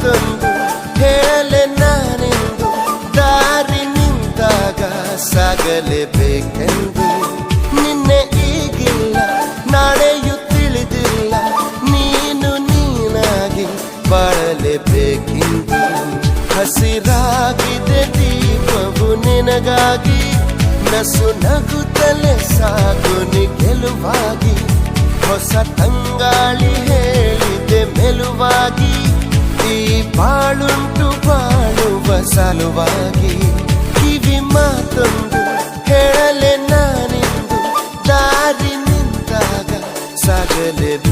ಮಾತೊಂದು ಹೇಳಲೆ ನಾನೆಂದು ದಾರಿ ನಿಂತಾಗ ಸಾಗಲೇಬೇಕೆಂದು ನಿನ್ನೆ ಈಗಿಲ್ಲ ನಾಳೆಯೂ ತಿಳಿದಿಲ್ಲ ನೀನು ನೀನಾಗಿ ಬಾಳಲೇಬೇಕೆಂದು ಹಸಿರಾಗಿದೆ ದೀಪವು ನಿನಗಾಗಿ ನಸು ನಗುತ್ತಲೇ ಸಾಗು ನಿ ಗೆಲುವಾಗಿ ಹೊಸ ತಂಗಾಳಿ ಹೇಳಿದೆ ಮೆಲುವಾಗಿ ಈ ಬಾಳುಂಟು ಬಾಳುವ ಸಲುವಾಗಿ ಕಿವಿ ಮಾತೊಂದು ಹೇಳಲೆ ನಾನೆಂದು ದಾರಿ ನಿಂತಾಗ ಸಾಗಲೇಬೇಕು